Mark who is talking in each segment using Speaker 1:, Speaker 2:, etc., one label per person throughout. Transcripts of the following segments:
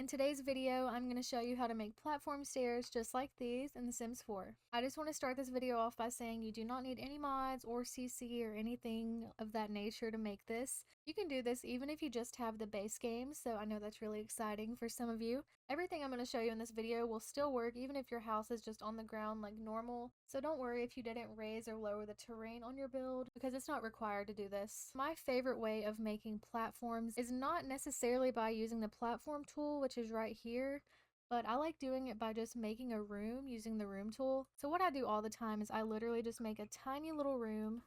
Speaker 1: In today's video, I'm going to show you how to make platform stairs just like these in The Sims 4. I just want to start this video off by saying you do not need any mods or CC or anything of that nature to make this. You can do this even if you just have the base game, so I know that's really exciting for some of you. Everything I'm going to show you in this video will still work even if your house is just on the ground like normal, so don't worry if you didn't raise or lower the terrain on your build because it's not required to do this. My favorite way of making platforms is not necessarily by using the platform tool, which is right here, but I like doing it by just making a room using the room tool. So what I do all the time is I literally just make a tiny little room,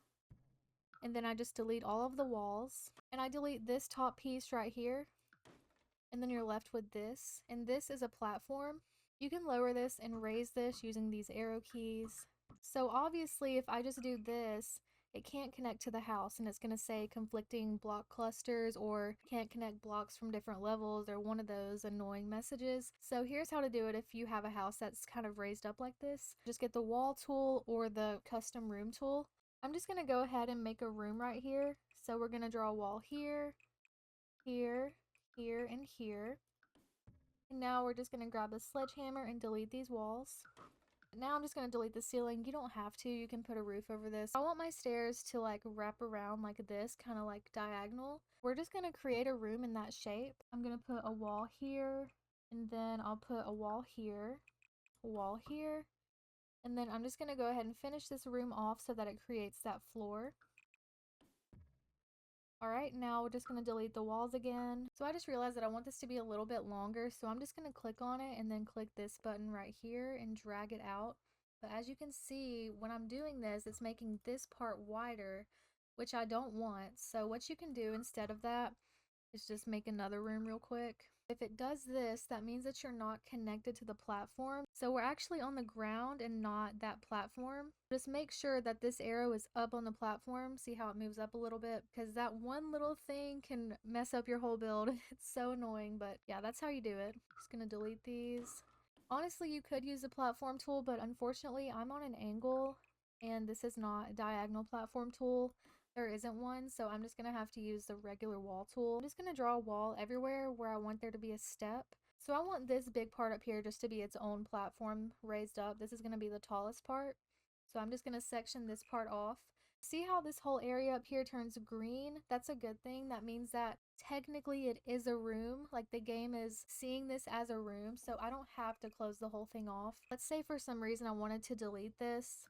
Speaker 1: and then I just delete all of the walls, and I delete this top piece right here, and then you're left with this, and this is a platform. You can lower this and raise this using these arrow keys. So obviously if I just do this, it can't connect to the house, and it's going to say conflicting block clusters or can't connect blocks from different levels or one of those annoying messages. So here's how to do it if you have a house that's kind of raised up like this. Just get the wall tool or the custom room tool. I'm just going to go ahead and make a room right here. So we're going to draw a wall here, here, here, and here. And now we're just going to grab the sledgehammer and delete these walls. Now I'm just going to delete the ceiling. You don't have to. You can put a roof over this. I want my stairs to like wrap around like this, kind of like diagonal. We're just going to create a room in that shape. I'm going to put a wall here, and then I'll put a wall here, a wall here, and then I'm just going to go ahead and finish this room off so that it creates that floor. Alright, now we're just going to delete the walls again. So I just realized that I want this to be a little bit longer, so I'm just going to click on it and then click this button right here and drag it out. But as you can see, when I'm doing this, it's making this part wider, which I don't want. So what you can do instead of that is just make another room real quick. If it does this, that means that you're not connected to the platform. So we're actually on the ground and not that platform. Just make sure that this arrow is up on the platform. See how it moves up a little bit? Because that one little thing can mess up your whole build. It's so annoying, but yeah, that's how you do it. Just gonna delete these. Honestly, you could use the platform tool, but unfortunately I'm on an angle and this is not a diagonal platform tool. There isn't one, so I'm just going to have to use the regular wall tool. I'm just going to draw a wall everywhere where I want there to be a step. So I want this big part up here just to be its own platform raised up. This is going to be the tallest part. So I'm just going to section this part off. See how this whole area up here turns green? That's a good thing. That means that technically it is a room. Like the game is seeing this as a room, so I don't have to close the whole thing off. Let's say for some reason I wanted to delete this.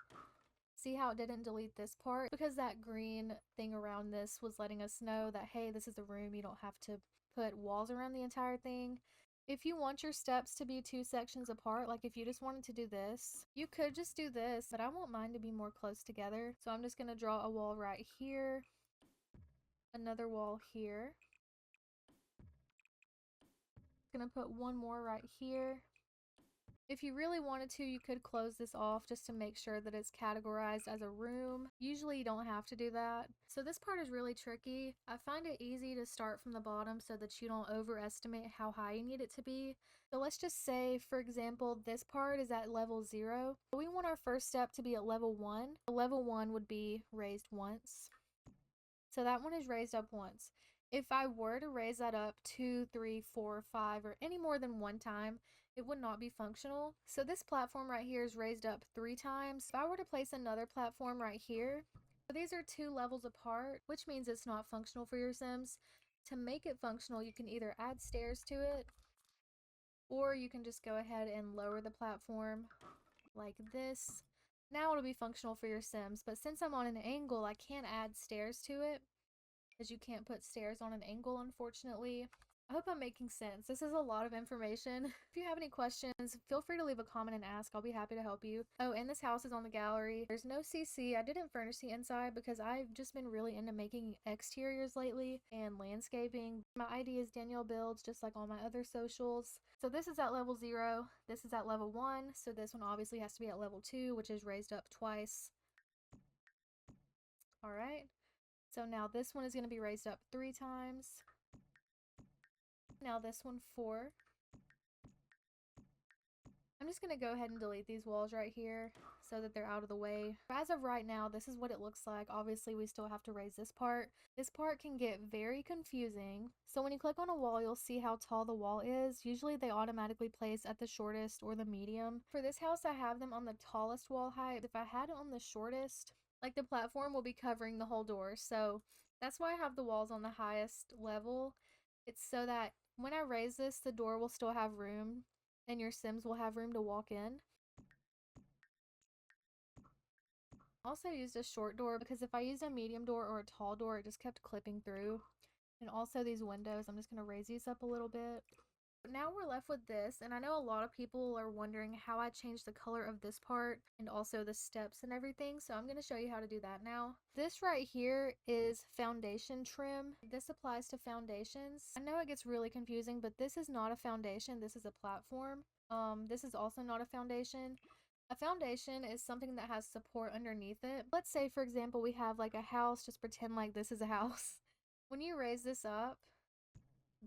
Speaker 1: See how it didn't delete this part? Because that green thing around this was letting us know that, hey, this is a room. You don't have to put walls around the entire thing. If you want your steps to be 2 sections apart, like if you just wanted to do this, you could just do this, but I want mine to be more close together. So I'm just going to draw a wall right here, another wall here. I'm going to put one more right here. If you really wanted to, you could close this off just to make sure that it's categorized as a room. Usually you don't have to do that. So this part is really tricky. I find it easy to start from the bottom so that you don't overestimate how high you need it to be. So let's just say, for example, this part is at level 0. We want our first step to be at level 1. Level 1 would be raised once. So that one is raised up once. If I were to raise that up 2, 3, 4, 5, or any more than one time, it would not be functional. So this platform right here is raised up 3 times. If I were to place another platform right here, so these are 2 levels apart, which means it's not functional for your Sims. To make it functional, you can either add stairs to it, or you can just go ahead and lower the platform like this. Now it'll be functional for your Sims, but since I'm on an angle, I can't add stairs to it, because you can't put stairs on an angle, unfortunately. I hope I'm making sense. This is a lot of information. If you have any questions, feel free to leave a comment and ask. I'll be happy to help you. Oh, and this house is on the gallery. There's no CC. I didn't furnish the inside because I've just been really into making exteriors lately and landscaping. My ID is daniellebuilds, just like all my other socials. So this is at level 0. This is at level 1. So this one obviously has to be at level 2, which is raised up twice. All right. So now this one is going to be raised up 3 times. Now this one 4. I'm just going to go ahead and delete these walls right here so that they're out of the way. As of right now, this is what it looks like. Obviously, we still have to raise this part. This part can get very confusing. So when you click on a wall, you'll see how tall the wall is. Usually they automatically place at the shortest or the medium. For this house, I have them on the tallest wall height. If I had it on the shortest, like the platform will be covering the whole door. So that's why I have the walls on the highest level. It's so that when I raise this, the door will still have room and your Sims will have room to walk in. Also used a short door because if I used a medium door or a tall door, it just kept clipping through. And also these windows, I'm just going to raise these up a little bit. But now we're left with this, and I know a lot of people are wondering how I changed the color of this part and also the steps and everything, so I'm going to show you how to do that now. This right here is foundation trim. This applies to foundations. I know it gets really confusing, but this is not a foundation, this is a platform. This is also not a foundation. A foundation is something that has support underneath it. Let's say, for example, we have like a house, just pretend like this is a house. When you raise this up,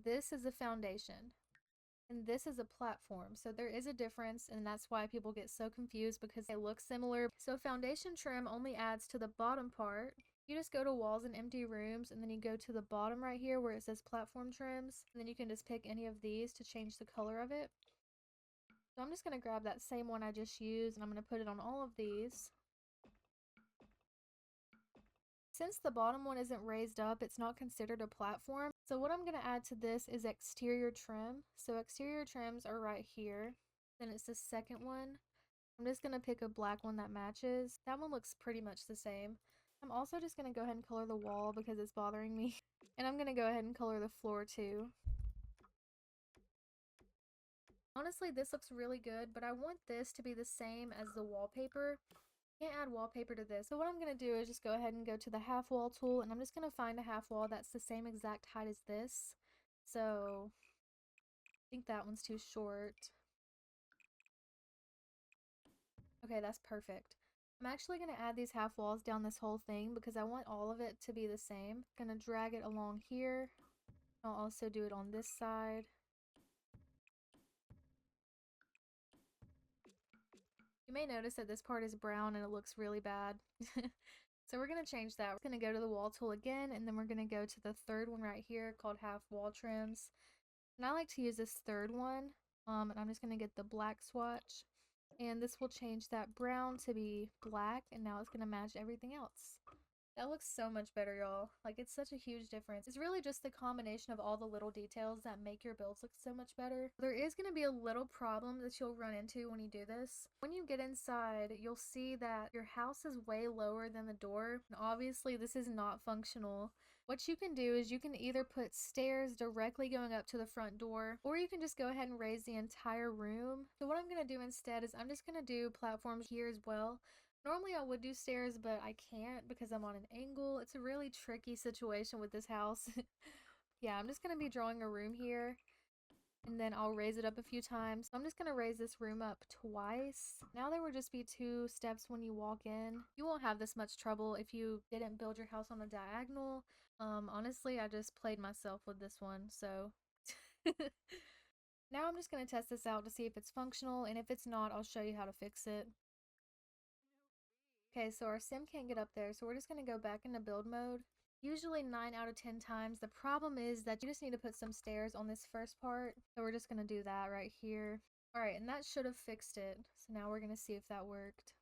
Speaker 1: this is a foundation. And this is a platform, so there is a difference, and that's why people get so confused because they look similar. So foundation trim only adds to the bottom part. You just go to walls and empty rooms, and then you go to the bottom right here where it says platform trims, and then you can just pick any of these to change the color of it. So I'm just going to grab that same one I just used, and I'm going to put it on all of these. Since the bottom one isn't raised up, it's not considered a platform. So what I'm going to add to this is exterior trim. So exterior trims are right here. Then it's the second one. I'm just going to pick a black one that matches. That one looks pretty much the same. I'm also just going to go ahead and color the wall because it's bothering me. And I'm going to go ahead and color the floor too. Honestly, this looks really good, but I want this to be the same as the wallpaper. Can't add wallpaper to this. So what I'm going to do is just go ahead and go to the half wall tool, and I'm just going to find a half wall that's the same exact height as this. So I think that one's too short. Okay, that's perfect. I'm actually going to add these half walls down this whole thing because I want all of it to be the same. I'm going to drag it along here. I'll also do it on this side. You may notice that this part is brown and it looks really bad. So we're going to change that. We're going to go to the wall tool again, and then we're going to go to the third one right here called half wall trims. And I like to use this third one, and I'm just going to get the black swatch. And this will change that brown to be black, and now it's going to match everything else. That looks so much better, y'all. Like, it's such a huge difference. It's really just the combination of all the little details that make your builds look so much better. There is going to be a little problem that you'll run into when you do this. When you get inside, you'll see that your house is way lower than the door. And obviously, this is not functional. What you can do is you can either put stairs directly going up to the front door, or you can just go ahead and raise the entire room. So what I'm going to do instead is I'm just going to do platforms here as well. Normally I would do stairs, but I can't because I'm on an angle. It's a really tricky situation with this house. Yeah, I'm just going to be drawing a room here, and then I'll raise it up a few times. So I'm just going to raise this room up twice. Now there will just be 2 steps when you walk in. You won't have this much trouble if you didn't build your house on a diagonal. Honestly, I just played myself with this one, so... Now I'm just going to test this out to see if it's functional, and if it's not, I'll show you how to fix it. Okay, so our sim can't get up there, so we're just going to go back into build mode. Usually 9 out of 10 times. The problem is that you just need to put some stairs on this first part. So we're just going to do that right here. Alright, and that should have fixed it. So now we're going to see if that worked.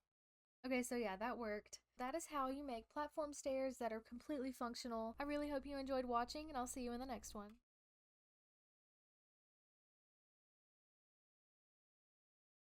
Speaker 1: Okay, so yeah, that worked. That is how you make platform stairs that are completely functional. I really hope you enjoyed watching, and I'll see you in the next one.